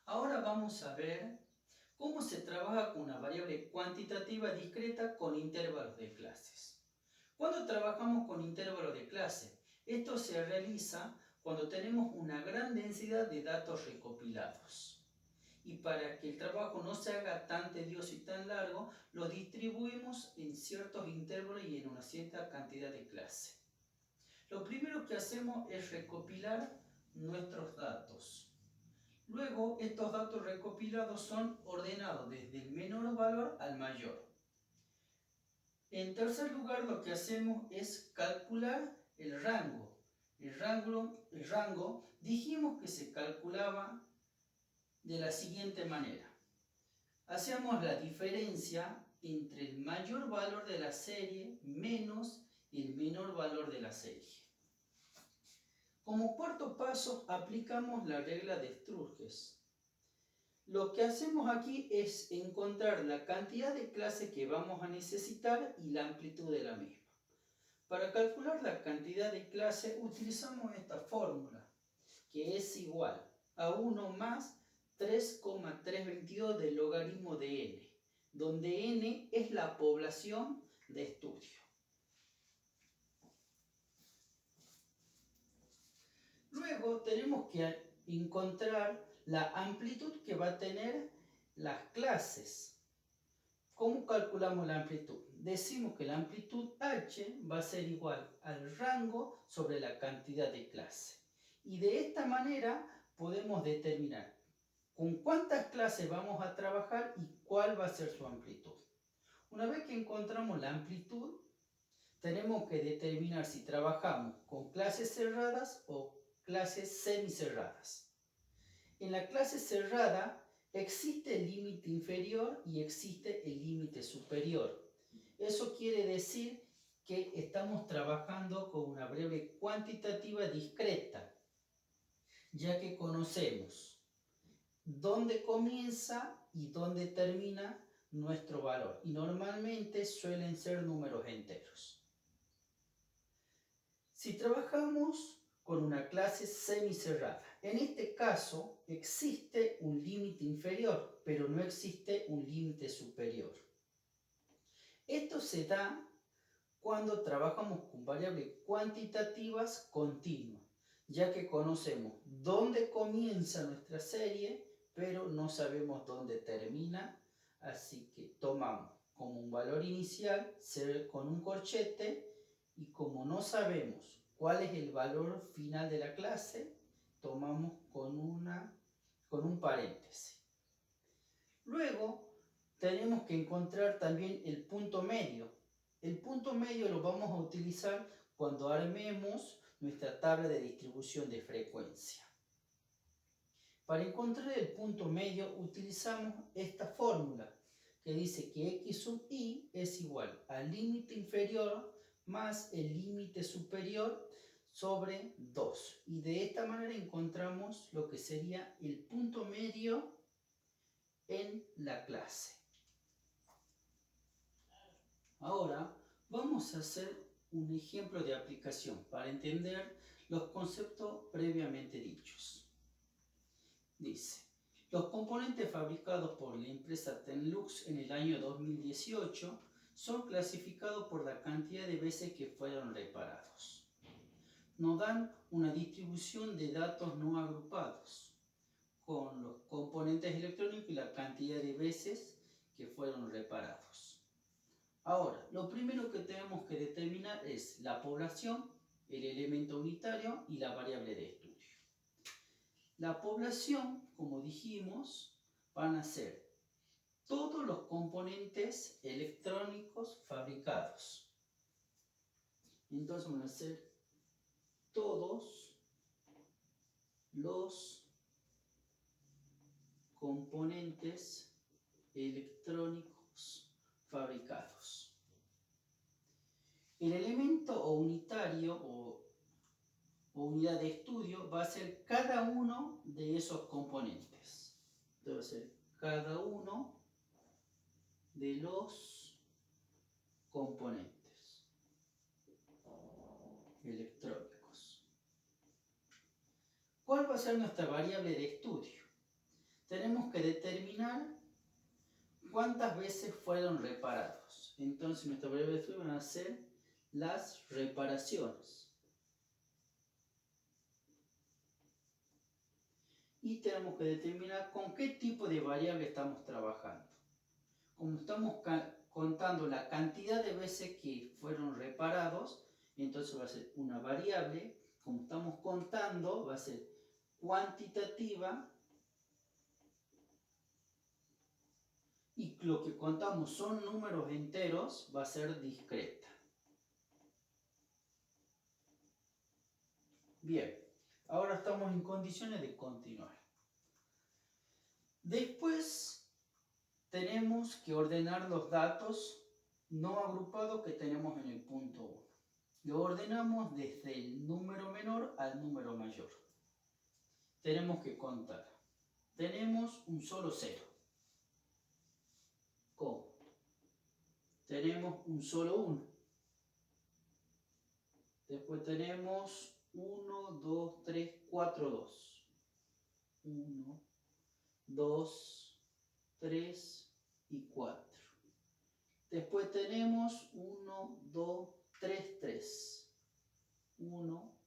Ahora vamos a ver cómo se trabaja con una variable cuantitativa discreta con intervalos de clases. ¿Cuándo trabajamos con intervalos de clase? Esto se realiza cuando tenemos una gran densidad de datos recopilados. Y para que el trabajo no se haga tan tedioso y tan largo, lo distribuimos en ciertos intervalos y en una cierta cantidad de clase. Lo primero que hacemos es recopilar nuestros datos. Luego, estos datos recopilados son ordenados desde el menor valor al mayor. En tercer lugar, lo que hacemos es calcular el rango. El rango dijimos que se calculaba de la siguiente manera. Hacemos la diferencia entre el mayor valor de la serie menos el menor valor de la serie. Como cuarto paso, aplicamos la regla de Sturges. Lo que hacemos aquí es encontrar la cantidad de clase que vamos a necesitar y la amplitud de la misma. Para calcular la cantidad de clase utilizamos esta fórmula, que es igual a 1 más 3,322 del logaritmo de n, donde n es la población de estudio. Luego tenemos que encontrar la amplitud que va a tener las clases. ¿Cómo calculamos la amplitud? Decimos que la amplitud h va a ser igual al rango sobre la cantidad de clase. Y de esta manera podemos determinar con cuántas clases vamos a trabajar y cuál va a ser su amplitud. Una vez que encontramos la amplitud, tenemos que determinar si trabajamos con clases cerradas o clases semicerradas. En la clase cerrada existe el límite inferior y existe el límite superior. Eso quiere decir que estamos trabajando con una variable cuantitativa discreta, ya que conocemos dónde comienza y dónde termina nuestro valor. Y normalmente suelen ser números enteros. Si trabajamos con una clase semicerrada, en este caso existe un límite inferior, pero no existe un límite superior. Esto se da cuando trabajamos con variables cuantitativas continuas, ya que conocemos dónde comienza nuestra serie, pero no sabemos dónde termina, así que tomamos como un valor inicial con un corchete. Y como no sabemos cuál es el valor final de la clase, tomamos con un paréntesis. Luego tenemos que encontrar también el punto medio. El punto medio lo vamos a utilizar cuando armemos nuestra tabla de distribución de frecuencia. Para encontrar el punto medio utilizamos esta fórmula que dice que x sub i es igual al límite inferior más el límite superior sobre 2. Y de esta manera encontramos lo que sería el punto medio en la clase. Ahora vamos a hacer un ejemplo de aplicación para entender los conceptos previamente dichos. Dice, los componentes fabricados por la empresa Tenlux en el año 2018 son clasificados por la cantidad de veces que fueron reparados. Nos dan una distribución de datos no agrupados con los componentes electrónicos y la cantidad de veces que fueron reparados. Ahora, lo primero que tenemos que determinar es la población, el elemento unitario y la variable de estudio. La población, como dijimos, van a ser todos los componentes electrónicos fabricados. Entonces van a ser todos los componentes electrónicos fabricados. El elemento unitario o unidad de estudio va a ser cada uno de esos componentes. Entonces va a ser cada uno de los componentes electrónicos. ¿Cuál va a ser nuestra variable de estudio? tenemos que determinar cuántas veces fueron reparados. Entonces nuestra variable de flujo van a ser las reparaciones. Y tenemos que determinar con qué tipo de variable estamos trabajando. Como estamos contando la cantidad de veces que fueron reparados, entonces va a ser una variable, como estamos contando, va a ser cuantitativa, y lo que contamos son números enteros, va a ser discreta. Bien, ahora estamos en condiciones de continuar. Después tenemos que ordenar los datos no agrupados que tenemos en el punto 1. Lo ordenamos desde el número menor al número mayor. Tenemos que contar. Tenemos un solo 0. ¿Cómo? Tenemos un solo 1. Después tenemos 1, 2, 3, 4, 2. 1, 2, 3 y 4. Después tenemos 1, 2, 3, 3. 1,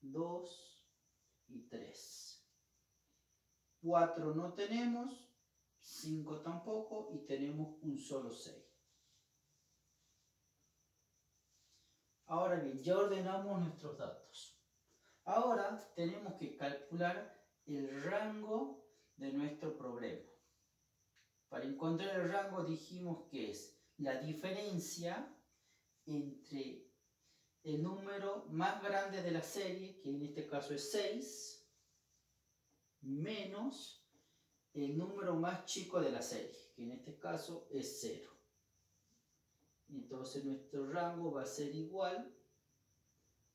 2 y 3. 4 no tenemos, 5 tampoco y tenemos un solo 6. Ahora bien, ya ordenamos nuestros datos. Ahora tenemos que calcular el rango de nuestro problema. Para encontrar el rango dijimos que es la diferencia entre el número más grande de la serie, que en este caso es 6, menos el número más chico de la serie, que en este caso es 0. Entonces nuestro rango va a ser igual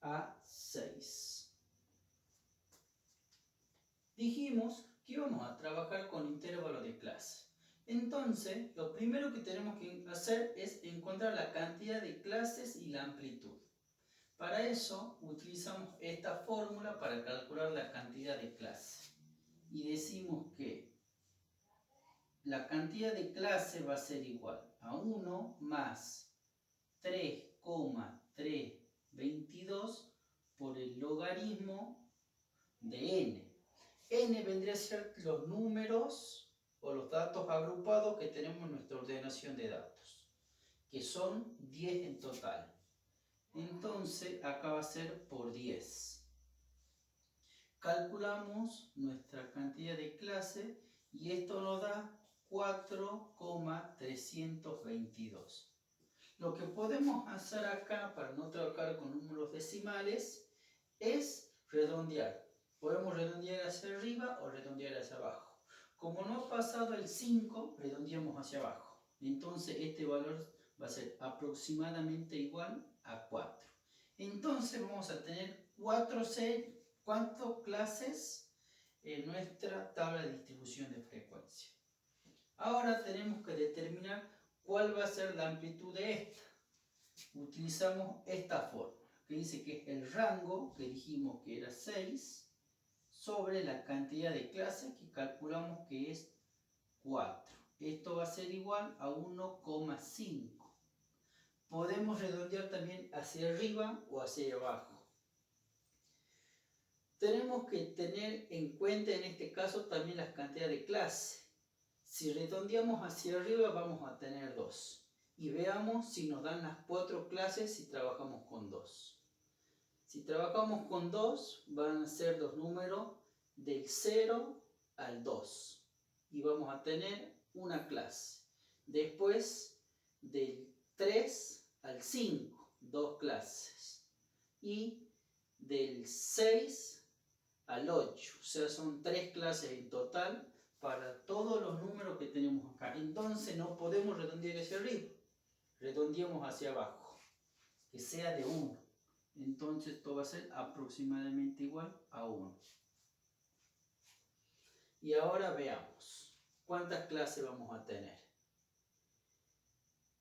a 6. Dijimos que íbamos a trabajar con intervalo de clase. Entonces, lo primero que tenemos que hacer es encontrar la cantidad de clases y la amplitud. Para eso, utilizamos esta fórmula para calcular la cantidad de clases. Y decimos que la cantidad de clase va a ser igual a 1 más 3,322 por el logaritmo de n. N vendría a ser los números o los datos agrupados que tenemos en nuestra ordenación de datos, que son 10 en total. Entonces acá va a ser por 10. Calculamos nuestra cantidad de clase y esto nos da 4,322. Lo que podemos hacer acá para no trabajar con números decimales es redondear. Podemos redondear hacia arriba o redondear hacia abajo. Como no ha pasado el 5, redondeamos hacia abajo. Entonces este valor va a ser aproximadamente igual a 4. Entonces vamos a tener 4 clases en nuestra tabla de distribución de frecuencia. Ahora tenemos que determinar cuál va a ser la amplitud de esta. Utilizamos esta fórmula, que dice que es el rango, que dijimos que era 6, sobre la cantidad de clases que calculamos que es 4. Esto va a ser igual a 1,5. Podemos redondear también hacia arriba o hacia abajo. Tenemos que tener en cuenta en este caso también las cantidades de clase. Si redondeamos hacia arriba vamos a tener 2. Y veamos si nos dan las 4 clases si trabajamos con 2. Si trabajamos con 2 van a ser los números del 0 al 2. Y vamos a tener una clase. Después del 3 al 5, 2 clases. Y del 6 al 8, o sea, son 3 clases en total para todos los números que tenemos acá. Entonces no podemos redondear hacia arriba, redondeamos hacia abajo, que sea de 1. Entonces esto va a ser aproximadamente igual a 1. Y ahora veamos cuántas clases vamos a tener.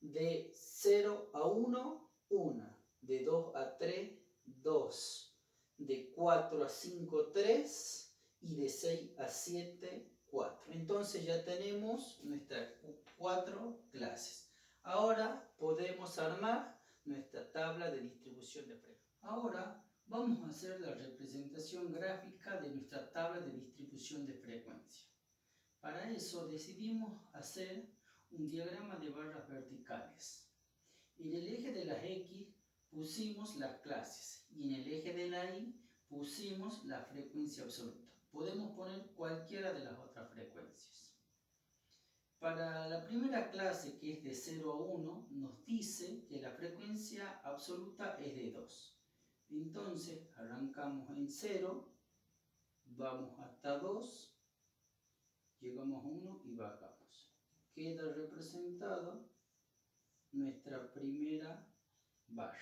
De 0 a 1, 1. De 2 a 3, 2. De 4 a 5, 3. Y de 6 a 7, 4. Entonces ya tenemos nuestras 4 clases. Ahora podemos armar nuestra tabla de distribución de frecuencia. Ahora vamos a hacer la representación gráfica de nuestra tabla de distribución de frecuencia. Para eso decidimos hacer un diagrama de barras verticales. En el eje de las X pusimos las clases y en el eje de la Y pusimos la frecuencia absoluta. Podemos poner cualquiera de las otras frecuencias. Para la primera clase, que es de 0 a 1, nos dice que la frecuencia absoluta es de 2. Entonces arrancamos en 0, vamos hasta 2, llegamos a 1 y bajamos. Queda representada nuestra primera barra.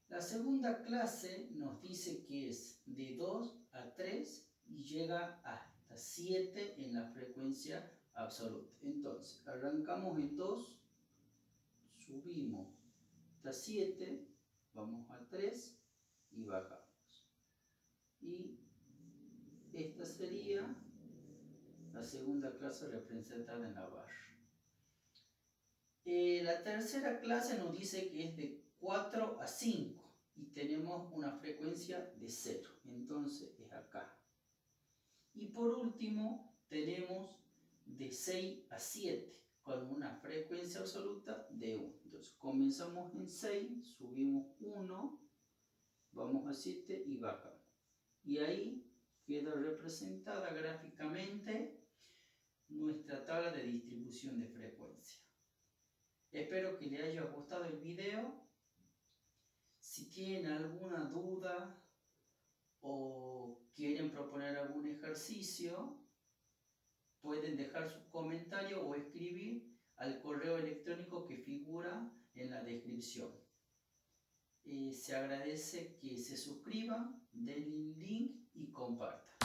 La segunda clase nos dice que es de 2 a 3 y llega hasta 7 en la frecuencia absoluta. Entonces, arrancamos en 2, subimos hasta 7, vamos a 3 y bajamos. Y esta sería la segunda clase representada en la barra. La tercera clase nos dice que es de 4 a 5 y tenemos una frecuencia de 0, entonces es acá. Y por último tenemos de 6 a 7 con una frecuencia absoluta de 1. Entonces comenzamos en 6, subimos 1, vamos a 7 y bajamos. Y ahí queda representada gráficamente nuestra tabla de distribución de frecuencia. Espero que les haya gustado el video. Si tienen alguna duda o quieren proponer algún ejercicio, pueden dejar su comentario o escribir al correo electrónico que figura en la descripción. Se agradece que se suscriban, denle link y compartan.